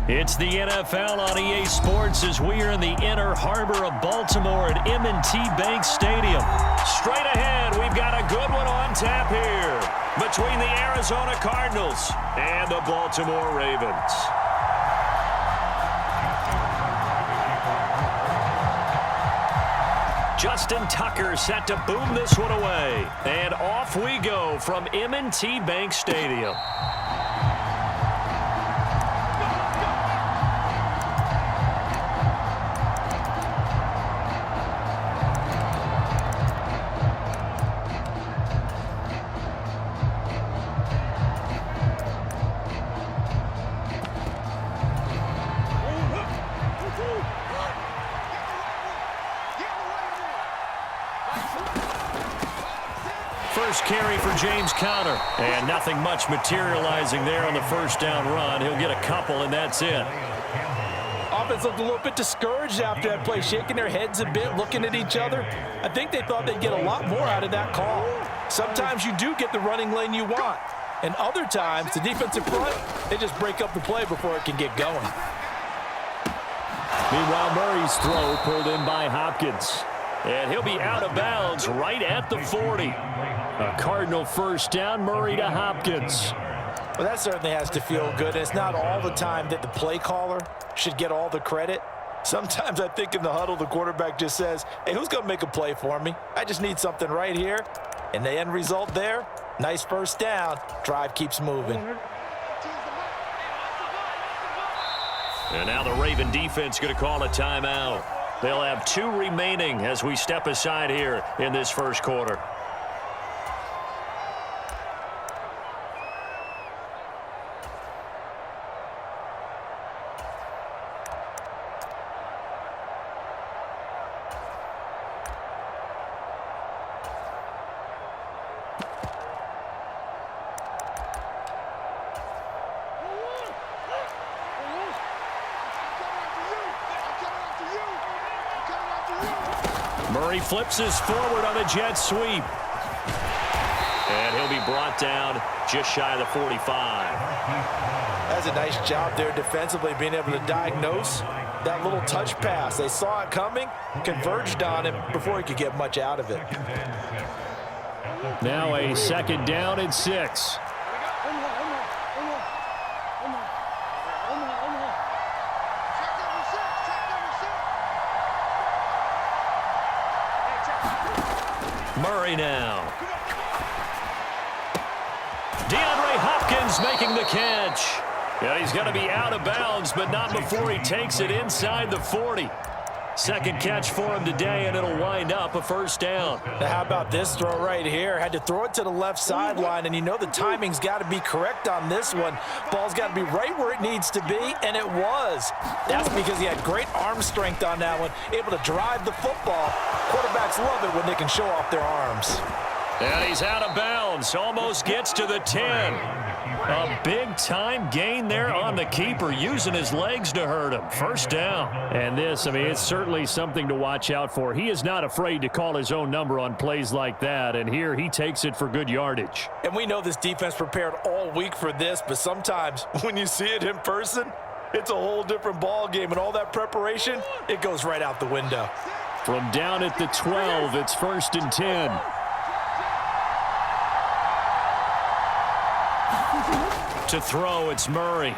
It's the NFL on EA Sports as we are in the inner harbor of Baltimore at M&T Bank Stadium. Straight ahead, we've got a good one on tap here between the Arizona Cardinals and the Baltimore Ravens. Justin Tucker set to boom this one away. And off we go from M&T Bank Stadium. First carry for James Conner. And nothing much materializing there on the first down run. He'll get a couple, and that's it. Offense looked a little bit discouraged after that play, shaking their heads a bit, looking at each other. I think they thought they'd get a lot more out of that call. Sometimes you do get the running lane you want. And other times, the defensive front, they just break up the play before it can get going. Meanwhile, Murray's throw pulled in by Hopkins. And he'll be out of bounds right at the 40. A Cardinal first down, Murray to Hopkins. Well, that certainly has to feel good. It's not all the time that the play caller should get all the credit. Sometimes I think in the huddle, the quarterback just says, hey, who's going to make a play for me? I just need something right here. And the end result there, nice first down. Drive keeps moving. And now the Raven defense going to call a timeout. They'll have 2 remaining as we step aside here in this first quarter. Murray flips his forward on a jet sweep. And he'll be brought down just shy of the 45. That's a nice job there defensively, being able to diagnose that little touch pass. They saw it coming, converged on him before he could get much out of it. Now a second down and 6. Murray now. DeAndre Hopkins making the catch. Yeah, he's going to be out of bounds, but not before he takes it inside the 40. Second catch for him today, and it'll wind up a first down. Now, how about this throw right here? Had to throw it to the left sideline, and you know the timing's got to be correct on this one. Ball's got to be right where it needs to be, and it was. That's because he had great arm strength on that one, able to drive the football. Quarterbacks love it when they can show off their arms. And he's out of bounds, almost gets to the 10. A big-time gain there on the keeper, using his legs to hurt him. First down. And this, I mean, it's certainly something to watch out for. He is not afraid to call his own number on plays like that, and here he takes it for good yardage. And we know this defense prepared all week for this, but sometimes when you see it in person, it's a whole different ball game, and all that preparation, it goes right out the window. From down at the 12, it's 1st and 10. To throw, it's Murray.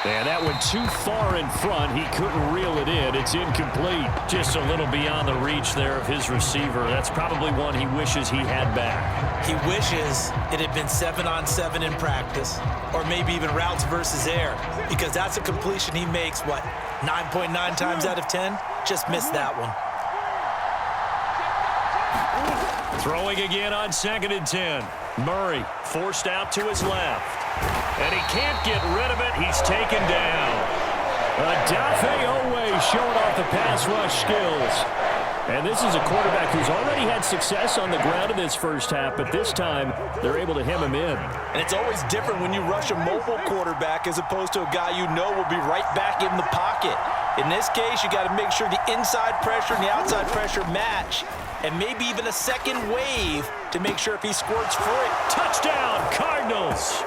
And that went too far in front. He couldn't reel it in. It's incomplete. Just a little beyond the reach there of his receiver. That's probably one he wishes he had back. He wishes it had been 7-on-7 in practice, or maybe even routes versus air, because that's a completion he makes, what, 9.9 times out of 10? Just missed that one. Throwing again on 2nd and 10. Murray forced out to his left. And he can't get rid of it. He's taken down. Adafe Owe showing off the pass rush skills. And this is a quarterback who's already had success on the ground in this first half, but this time they're able to hem him in. And it's always different when you rush a mobile quarterback as opposed to a guy you know will be right back in the pocket. In this case, you got to make sure the inside pressure and the outside pressure match, and maybe even a second wave to make sure if he squirts free. Touchdown, Cardinals!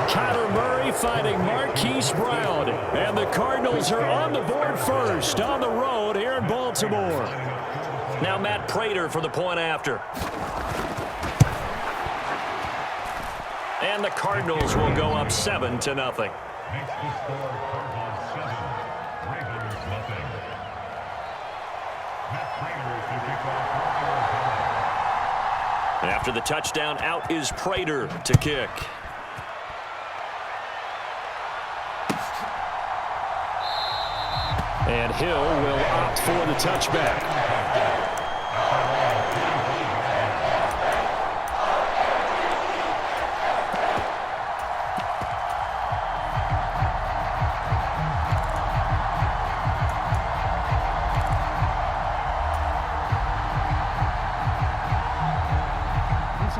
Kyler Murray finding Marquise Brown. And the Cardinals are on the board first on the road here in Baltimore. Now Matt Prater for the point after. And the Cardinals will go up 7-0. After the touchdown, out is Prater to kick. And Hill will opt for the touchback.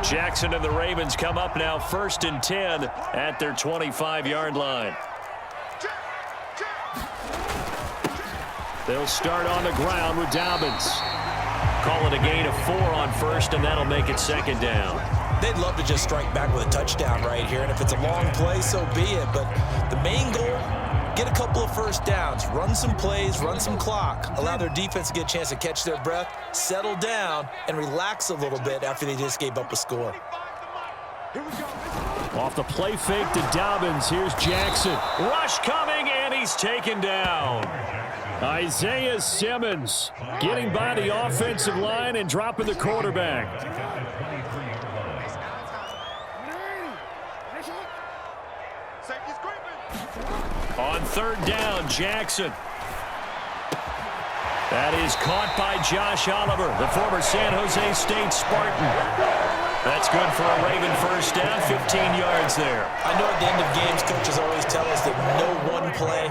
Jackson and the Ravens come up now 1st and 10 at their 25-yard line. They'll start on the ground with Dobbins. Call it a gain of 4 on first, and that'll make it 2nd down. They'd love to just strike back with a touchdown right here, and if it's a long play, so be it. But the main goal, get a couple of first downs, run some plays, run some clock, allow their defense to get a chance to catch their breath, settle down, and relax a little bit after they just gave up a score. Off the play fake to Dobbins, here's Jackson. Rush coming, and he's taken down. Isaiah Simmons getting by the offensive line and dropping the quarterback. On 3rd down, Jackson. That is caught by Josh Oliver, the former San Jose State Spartan. That's good for a Raven first down, 15 yards there. I know at the end of games, coaches always tell us that no one play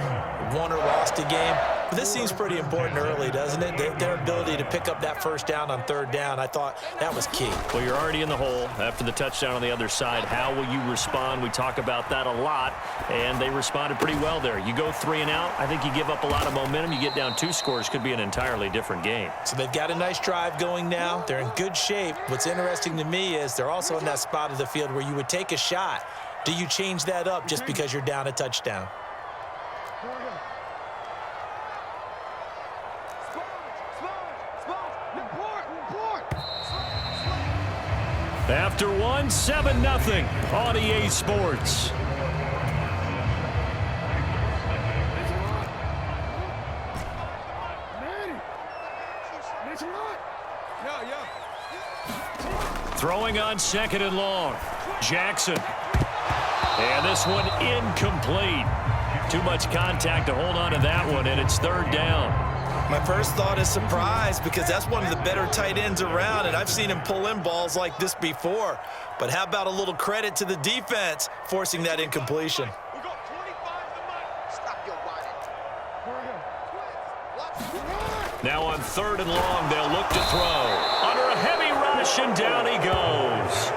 won or lost a game. But this seems pretty important early, doesn't it? Their ability to pick up that first down on 3rd down, I thought that was key. Well, you're already in the hole after the touchdown on the other side. How will you respond? We talk about that a lot, and they responded pretty well there. You go 3 and out, I think you give up a lot of momentum. You get down 2 scores, could be an entirely different game. So they've got a nice drive going now. They're in good shape. What's interesting to me is they're also in that spot of the field where you would take a shot. Do you change that up just because you're down a touchdown? After 1, 7-0 on EA Sports. Throwing on 2nd and long. Jackson. And this one incomplete. Too much contact to hold on to that one, and it's 3rd down. My first thought is surprise because that's one of the better tight ends around, and I've seen him pull in balls like this before. But how about a little credit to the defense forcing that incompletion? Now on 3rd and long, they'll look to throw. Under a heavy rush, and down he goes.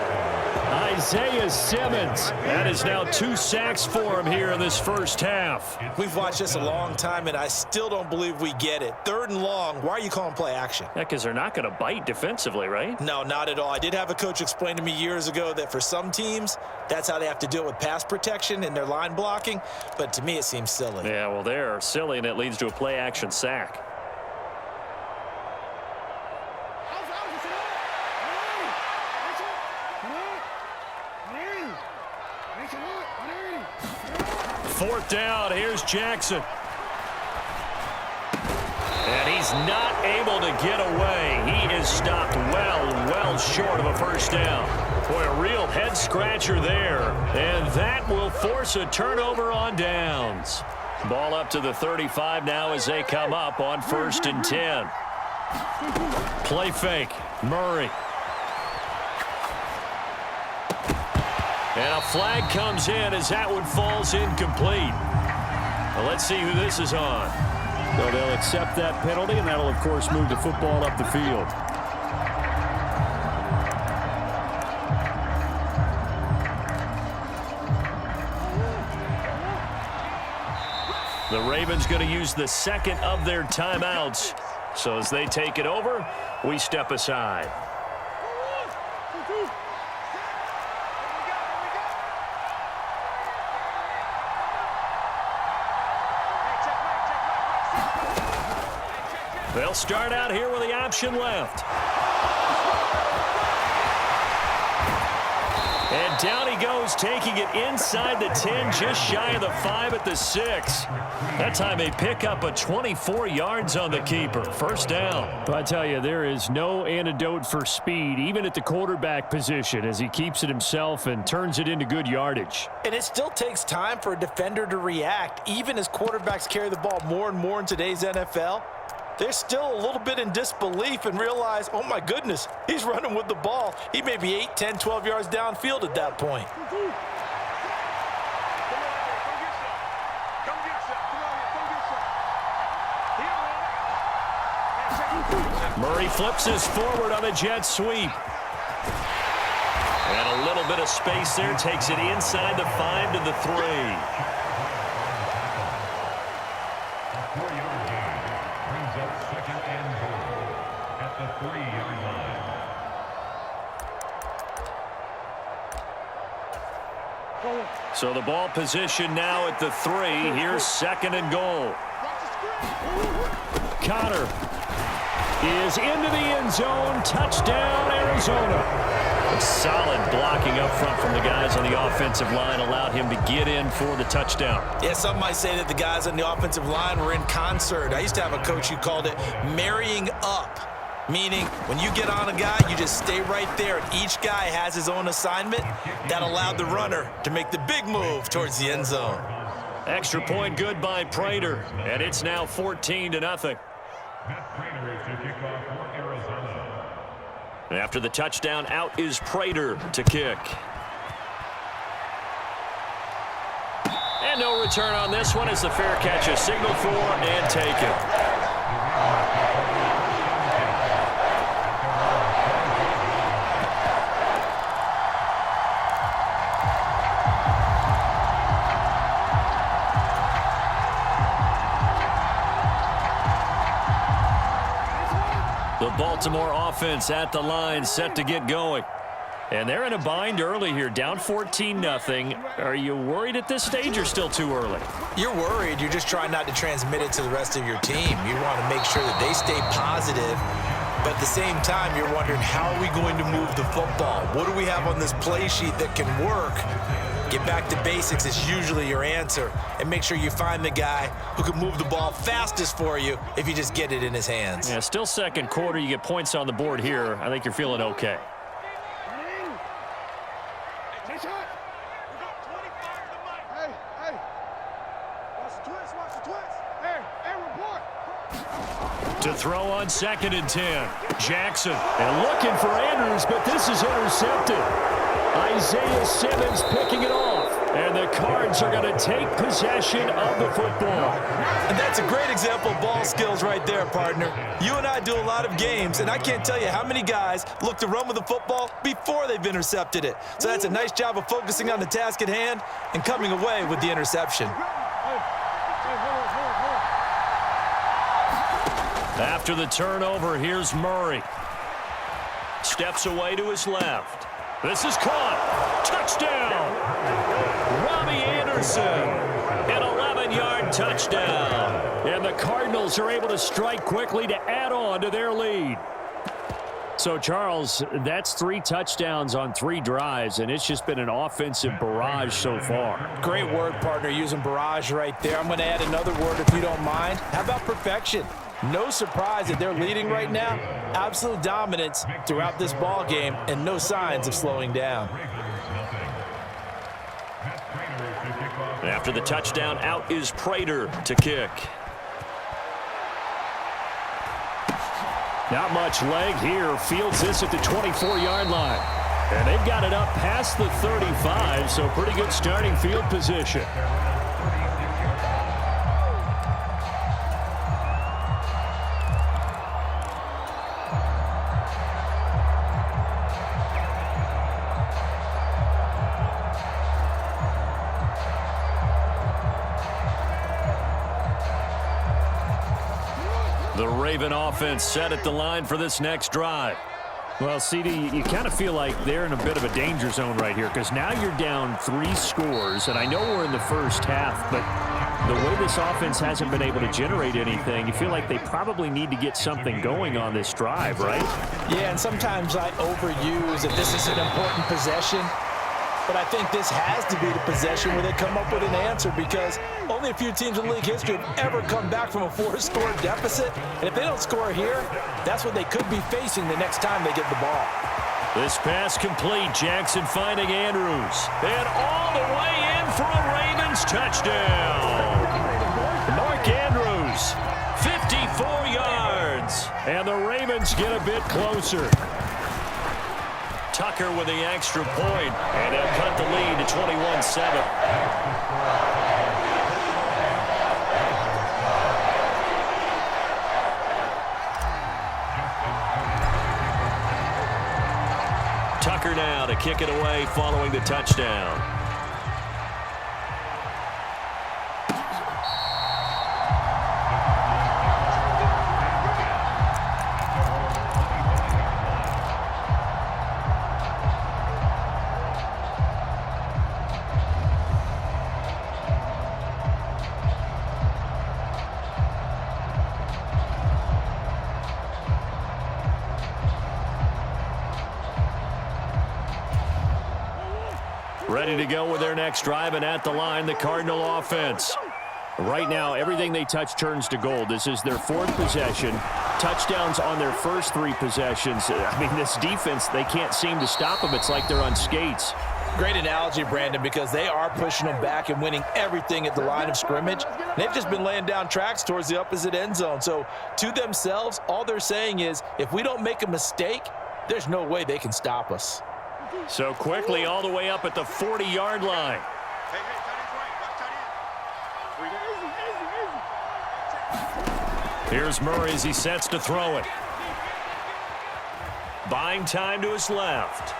Isaiah Simmons. That is now 2 sacks for him here in this first half. We've watched this a long time, and I still don't believe we get it. 3rd and long, why are you calling play action? Yeah, because they're not going to bite defensively, right? No, not at all. I did have a coach explain to me years ago that for some teams, that's how they have to deal with pass protection and their line blocking. But to me, it seems silly. Yeah, well, they're silly, and it leads to a play action sack. Fourth down, here's Jackson. And he's not able to get away. He is stopped well short of a first down. Boy, a real head-scratcher there. And that will force a turnover on downs. Ball up to the 35 now as they come up on 1st and 10. Play fake, Murray. And a flag comes in as that one falls incomplete. Well, let's see who this is on. So they'll accept that penalty, and that'll, of course, move the football up the field. The Ravens going to use the 2nd of their timeouts. So as they take it over, we step aside. They'll start out here with the option left. And down he goes, taking it inside the 10, just shy of the 5 at the 6. That time they pick up a 24 yards on the keeper. First down. I tell you, there is no antidote for speed, even at the quarterback position, as he keeps it himself and turns it into good yardage. And it still takes time for a defender to react, even as quarterbacks carry the ball more and more in today's NFL. They're still a little bit in disbelief and realize, oh my goodness, he's running with the ball. He may be 8, 10, 12 yards downfield at that point. Murray flips his forward on a jet sweep. And a little bit of space there, takes it inside the 5 to the 3. So the ball position now at the 3. Here's 2nd and goal. Connor is into the end zone. Touchdown, Arizona. Solid blocking up front from the guys on the offensive line allowed him to get in for the touchdown. Yeah, some might say that the guys on the offensive line were in concert. I used to have a coach who called it marrying up. Meaning, when you get on a guy, you just stay right there, and each guy has his own assignment. That allowed the runner to make the big move towards the end zone. Extra point good by Prater, and it's now 14-0. After the touchdown, out is Prater to kick. And no return on this one as the fair catch is signaled for and taken. The Baltimore offense at the line, set to get going. And they're in a bind early here, down 14-0. Are you worried at this stage or still too early? You're worried. You're just trying not to transmit it to the rest of your team. You want to make sure that they stay positive. But at the same time, you're wondering, how are we going to move the football? What do we have on this play sheet that can work? Get back to basics is usually your answer. And make sure you find the guy who can move the ball fastest for you if you just get it in his hands. Yeah, still second quarter. You get points on the board here. I think you're feeling okay. To throw on 2nd and 10. Jackson. And looking for Andrews, but this is intercepted. Isaiah Simmons picking it off. And the Cards are going to take possession of the football. And that's a great example of ball skills right there, partner. You and I do a lot of games, and I can't tell you how many guys look to run with the football before they've intercepted it. So that's a nice job of focusing on the task at hand and coming away with the interception. After the turnover, here's Murray. Steps away to his left. This is caught. Touchdown. Robbie Anderson. An 11-yard touchdown. And the Cardinals are able to strike quickly to add on to their lead. So, Charles, that's 3 touchdowns on 3 drives, and it's just been an offensive barrage so far. Great word, partner, using barrage right there. I'm going to add another word if you don't mind. How about perfection? No surprise that they're leading right now. Absolute dominance throughout this ball game and no signs of slowing down. After the touchdown, out is Prater to kick. Not much leg here. Fields this at the 24-yard line. And they've got it up past the 35, so pretty good starting field position. The Raven offense set at the line for this next drive. Well, CD, you kind of feel like they're in a bit of a danger zone right here because now you're down 3 scores, and I know we're in the first half, but the way this offense hasn't been able to generate anything, you feel like they probably need to get something going on this drive, right? Yeah, and sometimes I overuse that this is an important possession. But I think this has to be the possession where they come up with an answer, because only a few teams in league history have ever come back from a 4-score deficit. And if they don't score here, that's what they could be facing the next time they get the ball. This pass complete. Jackson finding Andrews. And all the way in for a Ravens touchdown. Mark Andrews, 54 yards. And the Ravens get a bit closer. Tucker with the extra point, and he'll cut the lead to 21-7. Tucker now to kick it away following the touchdown. Ready to go with their next drive, and at the line, the Cardinal offense. Right now, everything they touch turns to gold. This is their fourth possession. Touchdowns on their first three possessions. I mean, this defense, they can't seem to stop them. It's like they're on skates. Great analogy, Brandon, because they are pushing them back and winning everything at the line of scrimmage. They've just been laying down tracks towards the opposite end zone. So to themselves, all they're saying is, if we don't make a mistake, there's no way they can stop us. So quickly all the way up at the 40-yard line. Here's Murray as he sets to throw it. Buying time to his left.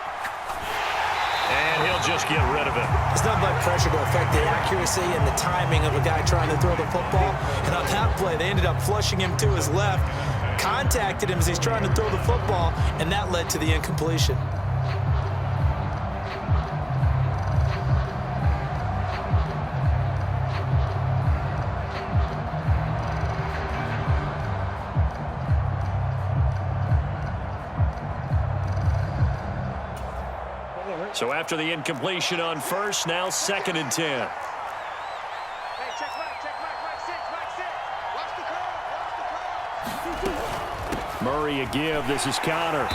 And he'll just get rid of it. It's not like pressure to affect the accuracy and the timing of a guy trying to throw the football. And on that play, they ended up flushing him to his left, contacted him as he's trying to throw the football, and that led to the incompletion. So after the incompletion on first, now 2nd and 10. Murray a give. This is Connor.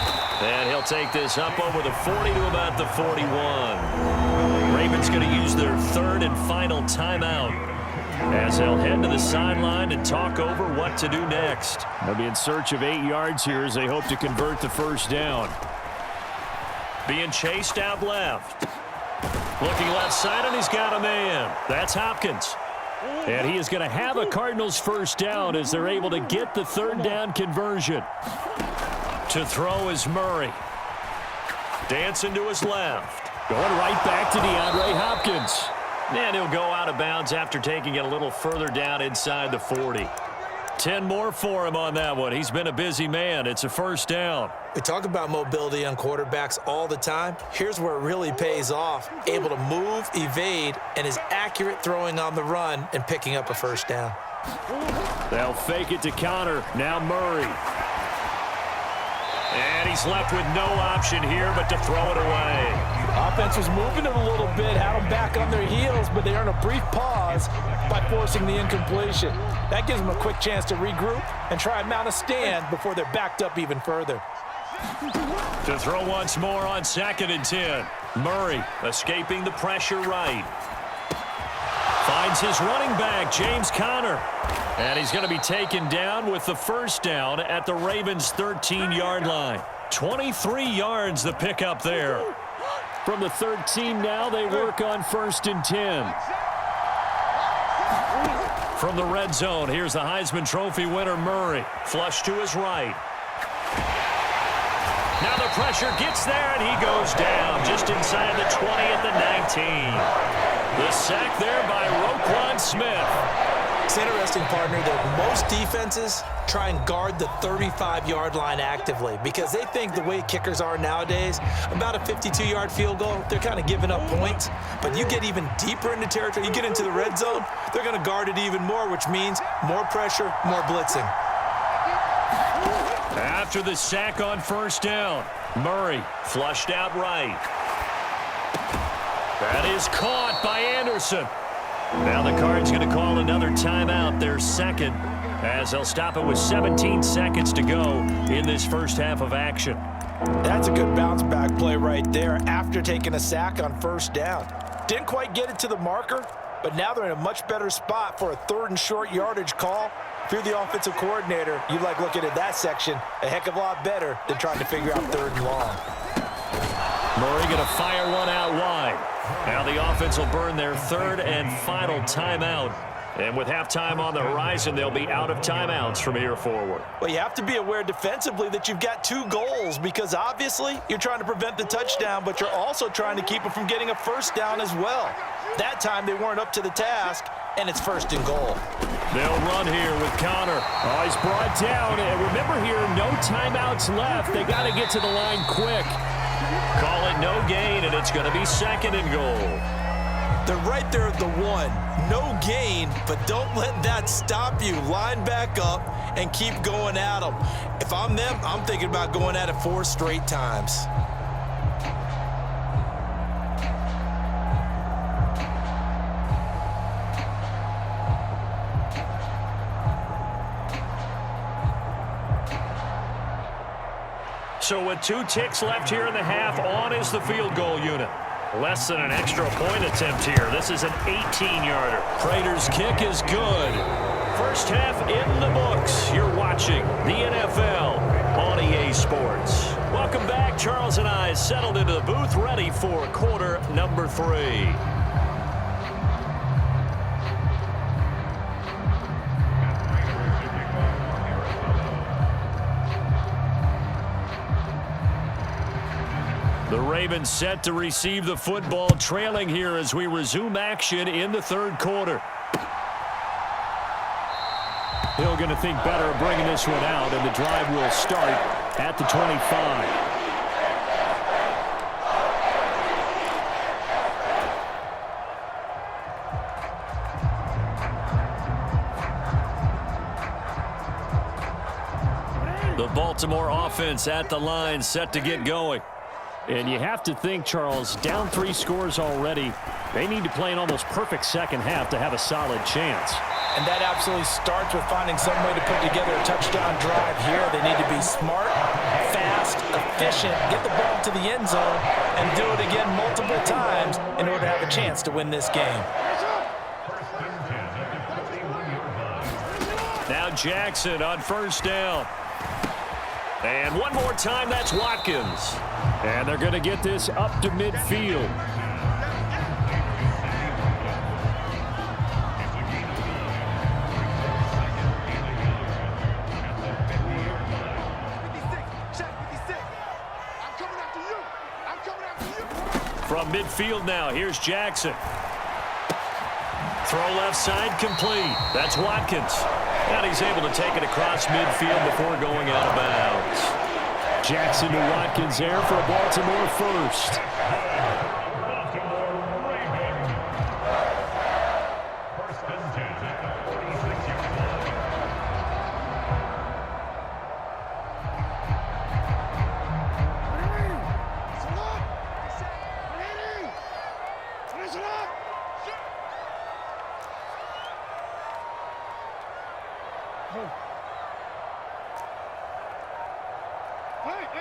And he'll take this up over the 40 to about the 41. Ravens going to use their third and final timeout as they'll head to the sideline and talk over what to do next. They'll be in search of 8 yards here as they hope to convert the first down. Being chased out left. Looking left side, and he's got a man. That's Hopkins. And he is going to have a Cardinals first down as they're able to get the third down conversion. To throw is Murray. Dancing to his left. Going right back to DeAndre Hopkins. And he'll go out of bounds after taking it a little further down inside the 40. 10 more for him on that one. He's been a busy man. It's a first down. We talk about mobility on quarterbacks all the time. Here's where it really pays off. Able to move, evade, and is accurate throwing on the run and picking up a first down. They'll fake it to Connor. Now Murray. And he's left with no option here but to throw it away. Offense was moving it a little bit, had them back on their heels, but they earn a brief pause by forcing the incompletion. That gives them a quick chance to regroup and try and mount a stand before they're backed up even further. To throw once more on 2nd and 10. Murray escaping the pressure right. Finds his running back, James Conner. And he's going to be taken down with the first down at the Ravens' 13-yard line. 23 yards the pickup there. From the 13 now, they work on 1st and 10. From the red zone, here's the Heisman Trophy winner, Murray. Flush to his right. Now the pressure gets there, and he goes down just inside the 20 at the 19. The sack there by Roquan Smith. It's interesting, partner, that most defenses try and guard the 35-yard line actively because they think the way kickers are nowadays, about a 52-yard field goal, they're kind of giving up points. But you get even deeper into territory, you get into the red zone, they're going to guard it even more, which means more pressure, more blitzing. After the sack on first down, Murray flushed out right. That is caught by Anderson. Now the Cards going to call another timeout, their second, as they'll stop it with 17 seconds to go in this first half of action. That's a good bounce-back play right there after taking a sack on first down. Didn't quite get it to the marker, but now they're in a much better spot for a third and short yardage call. If you're the offensive coordinator, you like looking at that section a heck of a lot better than trying to figure out third and long. Murray going to fire one out wide. Now the offense will burn their third and final timeout. And with halftime on the horizon, they'll be out of timeouts from here forward. Well, you have to be aware defensively that you've got 2 goals because obviously you're trying to prevent the touchdown, but you're also trying to keep it from getting a first down as well. That time they weren't up to the task, and it's first and goal. They'll run here with Connor. Oh, he's brought down. And remember here, no timeouts left. They got to get to the line quick. Call it no gain, and it's going to be second and goal. They're right there at the 1. No gain, but don't let that stop you. Line back up and keep going at them. If I'm them, I'm thinking about going at it 4 straight times. So with 2 ticks left here in the half, on is the field goal unit. Less than an extra point attempt here. This is an 18-yarder. Prater's kick is good. First half in the books. You're watching the NFL on EA Sports. Welcome back. Charles and I settled into the booth, ready for quarter number 3. The Ravens set to receive the football, trailing here as we resume action in the third quarter. Hill going to think better of bringing this one out, and the drive will start at the 25. The Baltimore offense at the line, set to get going. And you have to think, Charles, down 3 scores already. They need to play an almost perfect second half to have a solid chance. And that absolutely starts with finding some way to put together a touchdown drive here. They need to be smart, fast, efficient, get the ball to the end zone, and do it again multiple times in order to have a chance to win this game. Now Jackson on first down. And one more time, that's Watkins. And they're going to get this up to midfield. From midfield now, here's Jackson. Throw left side complete. That's Watkins. And he's able to take it across midfield before going out of bounds. Jackson to Watkins there for a Baltimore first.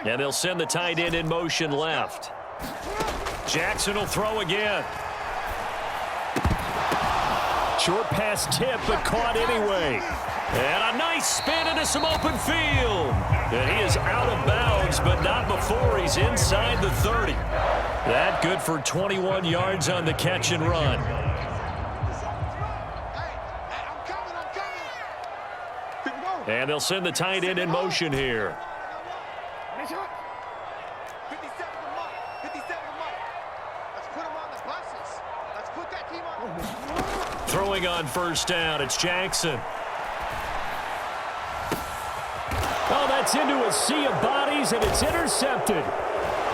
And they'll send the tight end in motion left. Jackson will throw again. Short pass tip, but caught anyway. And a nice spin into some open field. And he is out of bounds, but not before he's inside the 30. That good for 21 yards on the catch and run. And they'll send the tight end in motion here. Throwing throwing on first down. It's Jackson. Oh, that's into a sea of bodies, and it's intercepted.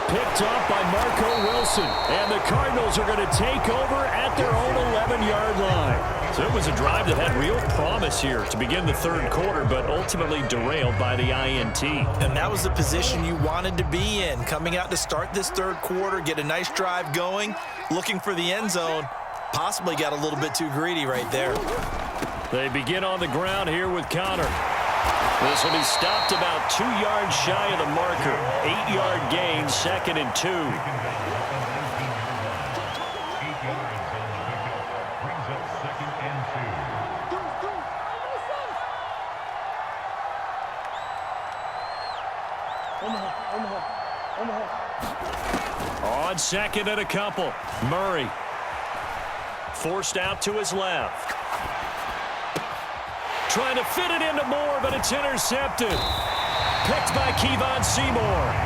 Picked off by Marco Wilson. And the Cardinals are going to take over at their own 11-yard line. So it was a drive that had real promise here to begin the third quarter, but ultimately derailed by the INT. And that was the position you wanted to be in. Coming out to start this third quarter, get a nice drive going, looking for the end zone. Possibly got a little bit too greedy right there. They begin on the ground here with Connor. This will be stopped about 2 yards shy of the marker. 8-yard gain, 2nd and 2. On 2nd and a couple. Murray forced out to his left. Trying to fit it into Moore, but it's intercepted. Picked by Kevon Seymour.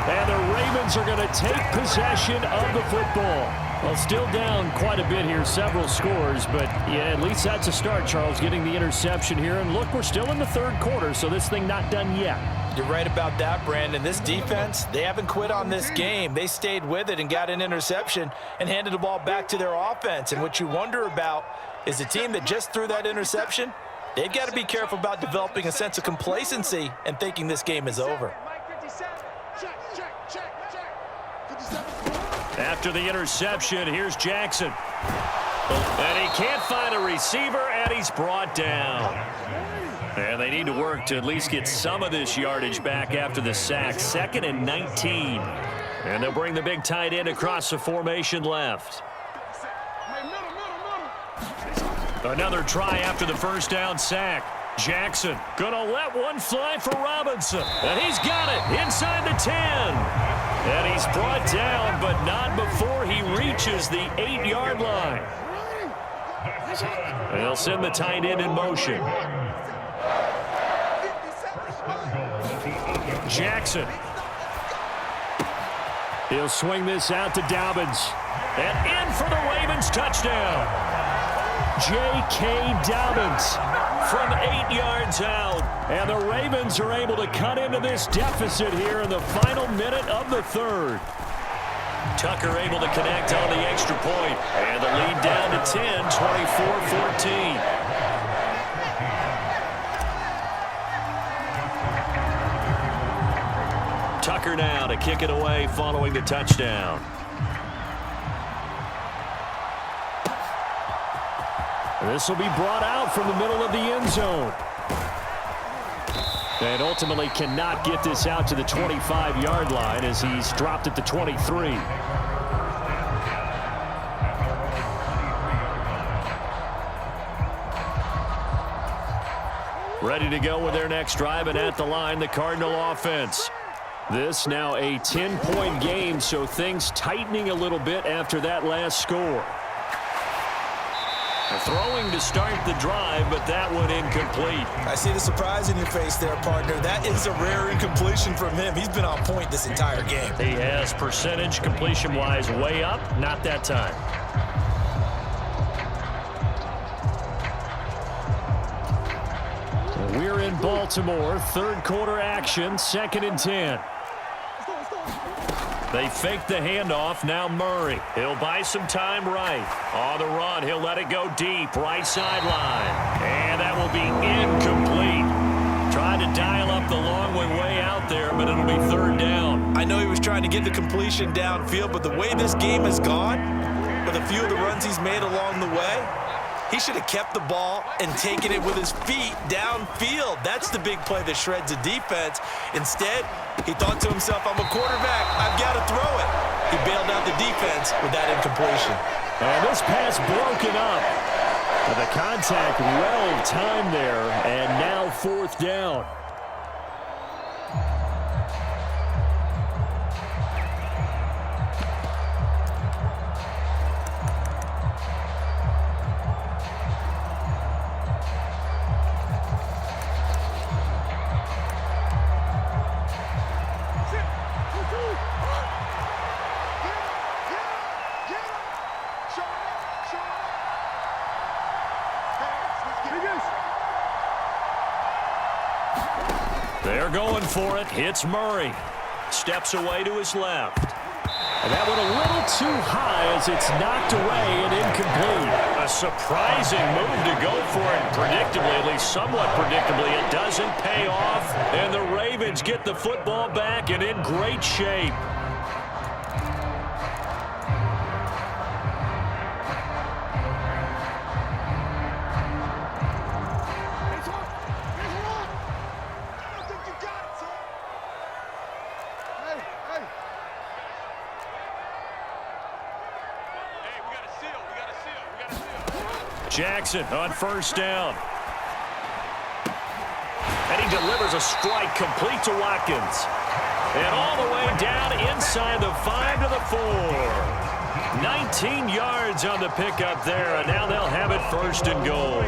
And the Ravens are going to take possession of the football. Well, still down quite a bit here, several scores, but yeah, at least that's a start, Charles, getting the interception here. And look, we're still in the third quarter, so this thing not done yet. You're right about that, Brandon. This defense, they haven't quit on this game. They stayed with it and got an interception and handed the ball back to their offense. And what you wonder about is the team that just threw that interception, they've got to be careful about developing a sense of complacency and thinking this game is over. After the interception, here's Jackson. And he can't find a receiver, and he's brought down. And they need to work to at least get some of this yardage back after the sack. 2nd and 19. And they'll bring the big tight end across the formation left. Another try after the first down sack. Jackson gonna let one fly for Robinson. And he's got it inside the 10. And he's brought down, but not before he reaches the 8-yard line. And they'll send the tight end in motion. Jackson. He'll swing this out to Dobbins. And in for the Ravens touchdown. J.K. Dobbins from 8 yards out. And the Ravens are able to cut into this deficit here in the final minute of the third. Tucker able to connect on the extra point. And the lead down to 10, 24-14. Tucker now to kick it away following the touchdown. This will be brought out from the middle of the end zone. And ultimately cannot get this out to the 25-yard line as he's dropped at the 23. Ready to go with their next drive, and at the line, the Cardinal offense. This now a 10-point game, so things tightening a little bit after that last score. Throwing to start the drive, but that one incomplete. I see the surprise in your face there, partner. That is a rare incompletion from him. He's been on point this entire game. He has percentage completion-wise way up, not that time. We're in Baltimore, third quarter action, 2nd and 10. They fake the handoff. Now Murray. He'll buy some time right. On the run, he'll let it go deep. Right sideline. And that will be incomplete. Trying to dial up the long one way out there, but it'll be third down. I know he was trying to get the completion downfield, but the way this game has gone, with a few of the runs he's made along the way, he should have kept the ball and taken it with his feet downfield. That's the big play that shreds a defense. Instead, he thought to himself, I'm a quarterback. I've got to throw it. He bailed out the defense with that incompletion. And this pass broken up. And the contact well timed there, and now fourth down. They're going for it. Hits Murray. Steps away to his left. And that one a little too high as it's knocked away and incomplete. A surprising move to go for it. Predictably, at least somewhat predictably, it doesn't pay off. And the Ravens get the football back and in great shape. Jackson on first down. And he delivers a strike complete to Watkins. And all the way down inside the 5 to the 4. 19 yards on the pickup there, and now they'll have it first and goal.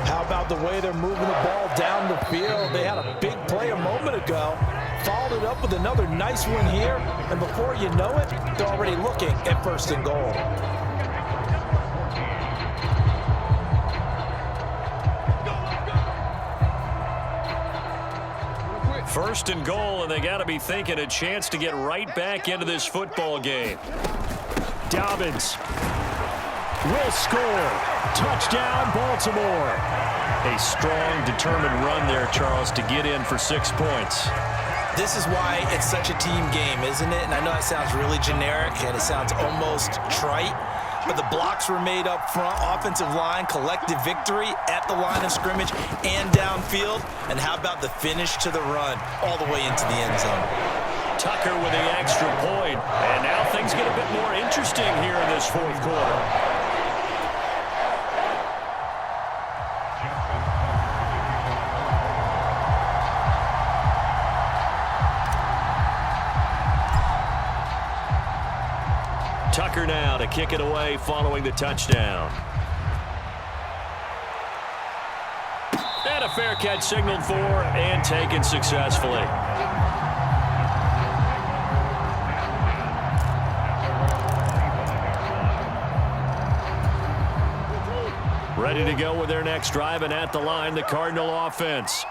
How about the way they're moving the ball down the field? They had a big play a moment ago. Followed it up with another nice one here. And before you know it, they're already looking at first and goal. First and goal, and they got to be thinking a chance to get right back into this football game. Dobbins will score. Touchdown, Baltimore. A strong, determined run there, Charles, to get in for 6 points. This is why it's such a team game, isn't it? And I know that sounds really generic, and it sounds almost trite. But the blocks were made up front, offensive line, collective victory at the line of scrimmage and downfield. And how about the finish to the run all the way into the end zone? Tucker with the extra point. And now things get a bit more interesting here in this fourth quarter. Tucker now to kick it away following the touchdown. And a fair catch signaled for and taken successfully. Ready to go with their next drive, and at the line, the Cardinal offense.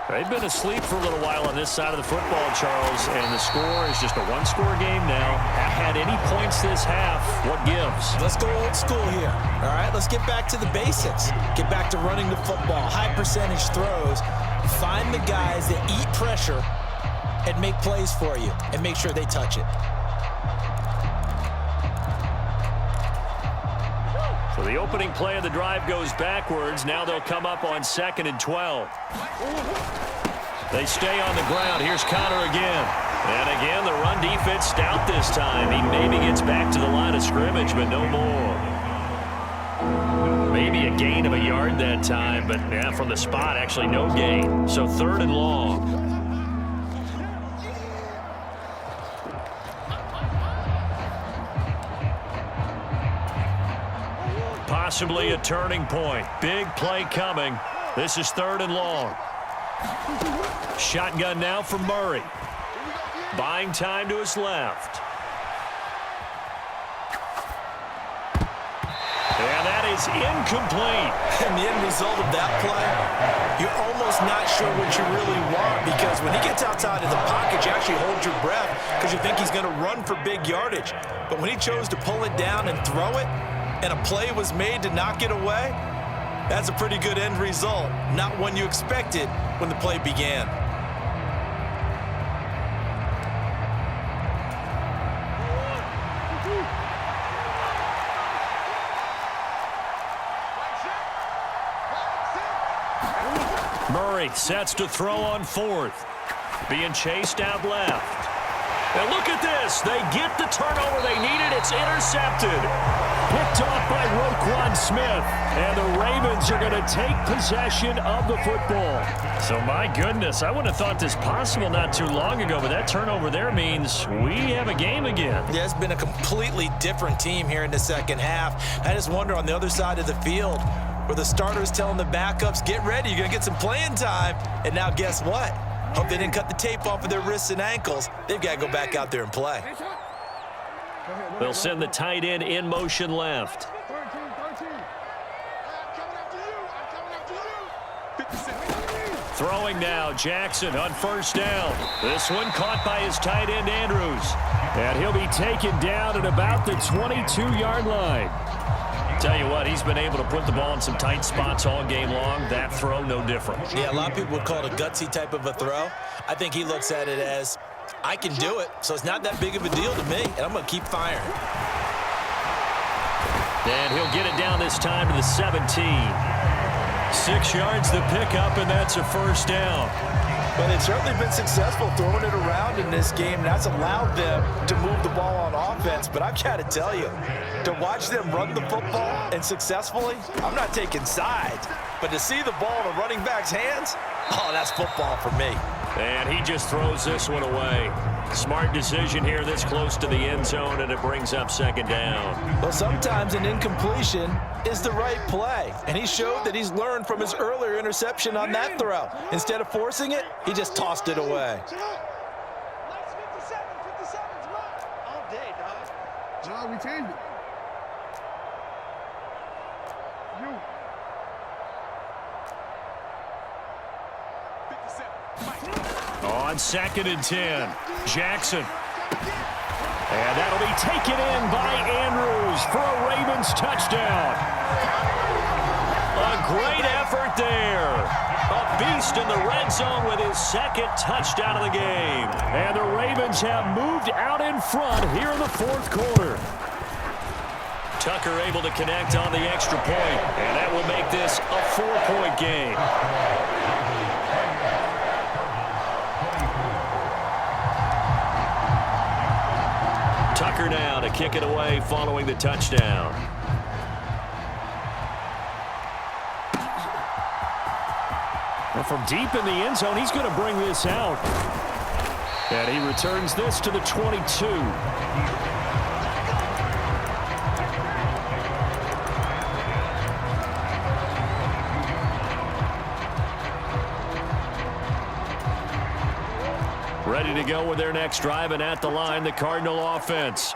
They've been asleep for a little while on this side of the football, Charles, and the score is just a one-score game now. Haven't had any points this half. What gives? Let's go old school here, all right? Let's get back to the basics. Get back to running the football, high-percentage throws. Find the guys that eat pressure and make plays for you and make sure they touch it. So the opening play of the drive goes backwards. Now they'll come up on 2nd and 12. They stay on the ground. Here's Connor again. And again, the run defense stout this time. He maybe gets back to the line of scrimmage, but no more. Maybe a gain of a yard that time, but yeah, from the spot, actually no gain. So 3rd and long. Possibly a turning point. Big play coming. This is 3rd and long. Shotgun now for Murray. Buying time to his left. And that is incomplete. And the end result of that play, you're almost not sure what you really want, because when he gets outside of the pocket, you actually hold your breath because you think he's going to run for big yardage. But when he chose to pull it down and throw it, and a play was made to knock it away, that's a pretty good end result. Not one you expected when the play began. Murray sets to throw on 4th. Being chased out left. And look at this. They get the turnover they needed. It's intercepted. Picked off by Roquan Smith. And the Ravens are going to take possession of the football. So, my goodness, I wouldn't have thought this possible not too long ago, but that turnover there means we have a game again. Yeah, it's been a completely different team here in the second half. I just wonder on the other side of the field where the starters telling the backups, get ready, you're going to get some playing time. And now guess what? Hope they didn't cut the tape off of their wrists and ankles. They've got to go back out there and play. They'll send the tight end in motion left. Throwing now, Jackson on first down. This one caught by his tight end, Andrews. And he'll be taken down at about the 22-yard line. Tell you what, he's been able to put the ball in some tight spots all game long. That throw, no different. Yeah, a lot of people would call it a gutsy type of a throw. I think he looks at it as, I can do it, so it's not that big of a deal to me, and I'm going to keep firing. And he'll get it down this time to the 17. 6 yards the pickup, and that's a first down. But they've certainly been successful throwing it around in this game. That's allowed them to move the ball on offense. But I've got to tell you, to watch them run the football and successfully, I'm not taking sides. But to see the ball in a running back's hands, oh, that's football for me. And he just throws this one away. Smart decision here this close to the end zone, and it brings up second down. Well, sometimes an incompletion is the right play. And he showed that he's learned from his earlier interception on that throw. Instead of forcing it, he just tossed it away. No, we changed it. You. 57. On 2nd and 10, Jackson. And that'll be taken in by Andrews for a Ravens touchdown. A great effort there. A beast in the red zone with his second touchdown of the game. And the Ravens have moved out in front here in the fourth quarter. Tucker able to connect on the extra point, and that will make this a 4-point game. Tucker now to kick it away following the touchdown. And from deep in the end zone, he's going to bring this out. And he returns this to the 22. Ready to go with their next drive, and at the line, the Cardinal offense.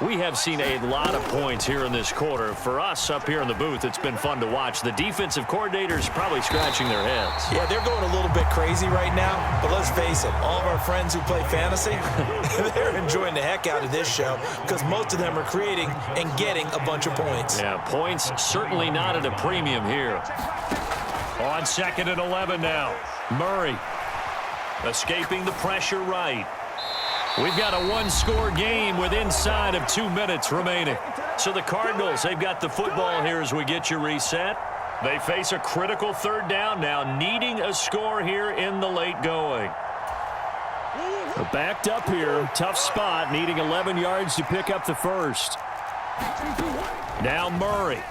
We have seen a lot of points here in this quarter. For us up here in the booth, it's been fun to watch. The defensive coordinators probably scratching their heads. Yeah, they're going a little bit crazy right now, but let's face it, all of our friends who play fantasy, they're enjoying the heck out of this show because most of them are creating and getting a bunch of points. Yeah, points certainly not at a premium here. On 2nd and 11 now, Murray escaping the pressure right. We've got a one-score game with inside of 2 minutes remaining. So the Cardinals, they've got the football here as we get you reset. They face a critical third down now, needing a score here in the late going. Backed up here, tough spot, needing 11 yards to pick up the first. Now Murray.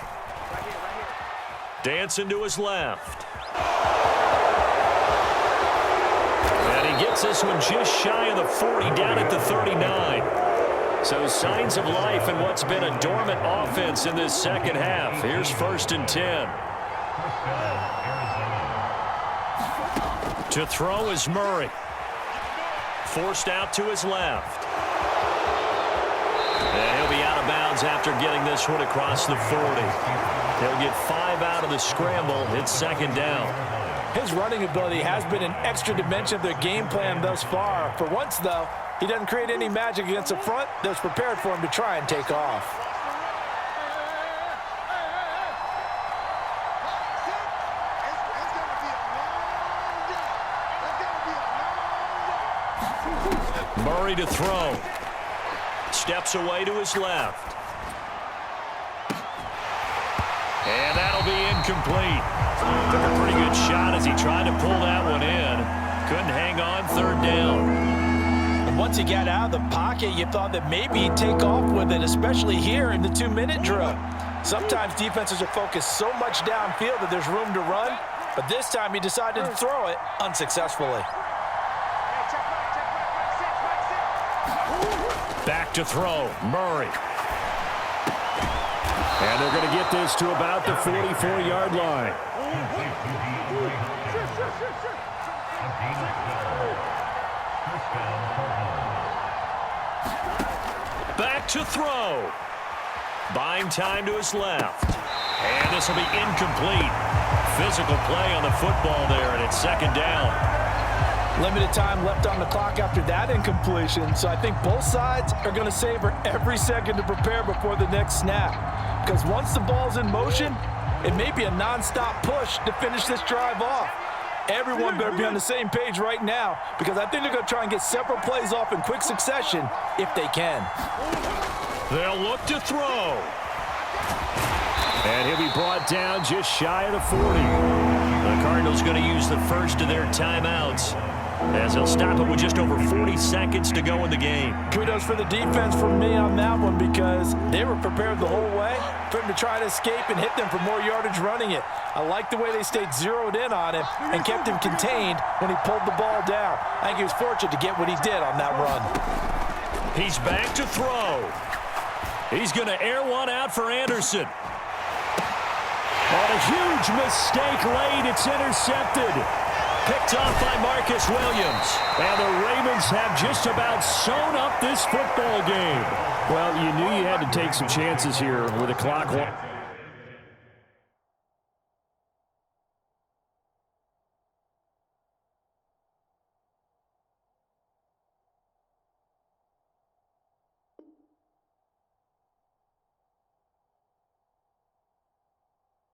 Dancing to his left. Gets this one just shy of the 40, down at the 39. So signs of life in what's been a dormant offense in this second half. Here's 1st and 10. To throw is Murray. Forced out to his left. And he'll be out of bounds after getting this one across the 40. He'll get 5 out of the scramble. It's 2nd down. His running ability has been an extra dimension of their game plan thus far. For once, though, he doesn't create any magic against the front that's prepared for him to try and take off. Murray to throw. Steps away to his left. And that'll be incomplete. Took a pretty good shot as he tried to pull that one in. Couldn't hang on, 3rd down. And once he got out of the pocket, you thought that maybe he'd take off with it, especially here in the 2-minute drill. Sometimes defenses are focused so much downfield that there's room to run, but this time he decided to throw it unsuccessfully. Back to throw, Murray. And they're going to get this to about the 44-yard line. Back to throw. Buying time to his left. And this will be incomplete. physical play on the football there, and it's second down. Limited time left on the clock after that incompletion, so I think both sides are going to savor every second to prepare before the next snap. Because once the ball's in motion, it may be a nonstop push to finish this drive off. Everyone better be on the same page right now, because I think they're going to try and get several plays off in quick succession if they can. They'll look to throw. And he'll be brought down just shy of the 40. The Cardinals going to use the first of their timeouts, as they'll stop it with just over 40 seconds to go in the game. Kudos for the defense from me on that one, because they were prepared the whole way for him to try to escape and hit them for more yardage running it. I like the way they stayed zeroed in on him and kept him contained when he pulled the ball down. I think he was fortunate to get what he did on that run. He's back to throw. He's going to air one out for Anderson. On a huge mistake late, it's intercepted. Picked off by Marcus Williams. And the Ravens have just about sewn up this football game. Well, you knew you had to take some chances here with the clock.